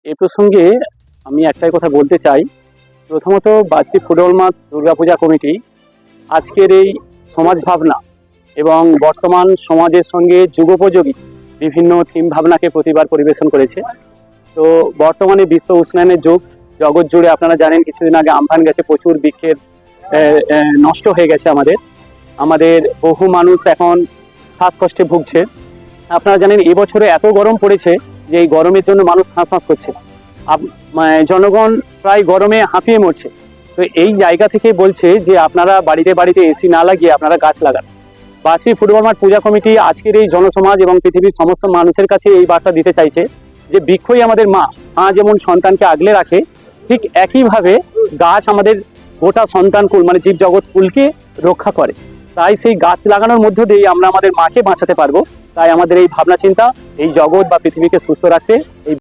এই প্রসঙ্গে আমি একটাই কথা বলতে চাই। প্রথমত বার্ষিক ফুটবল মাঠ দুর্গাপূজা কমিটি আজকের এই সমাজ ভাবনা এবং বর্তমান সমাজের সঙ্গে যুগোপযোগী বিভিন্ন থিম ভাবনাকে প্রতিবার পরিবেশন করেছে। তো বর্তমানে বিশ্ব উষ্ণায়নের যুগ, জগৎ জুড়ে আপনারা জানেন কিছুদিন আগে আমফান গেছে, প্রচুর বৃক্ষের নষ্ট হয়ে গেছে। আমাদের বহু মানুষ এখন শ্বাসকষ্টে ভুগছে। আপনারা জানেন এবছরে এত গরম পড়েছে যে এই গরমের জন্য মানুষ হাঁস করছে, জনগণ প্রায় গরমে হাঁপিয়ে মরছে। তো এই জায়গা থেকে বলছে যে আপনারা বাড়িতে বাড়িতে এসি না লাগিয়ে আপনারা গাছ লাগান। বার্ষিক ফুটবল মাঠ পূজা কমিটি আজকের এই জনসমাজ এবং পৃথিবীর সমস্ত মানুষের কাছে এই বার্তা দিতে চাইছে যে বৃক্ষই আমাদের মা যেমন সন্তানকে আগলে রাখে, ঠিক একইভাবে গাছ আমাদের গোটা সন্তানকুল মানে জীব জগৎ কুলকে রক্ষা করে। তাই সেই গাছ লাগানোর মধ্য দিয়ে আমরা আমাদের মাকে বাঁচাতে পারবো। তাই আমাদের এই ভাবনা চিন্তা এই জগৎ বা পৃথিবীকে সুস্থ রাখতে এই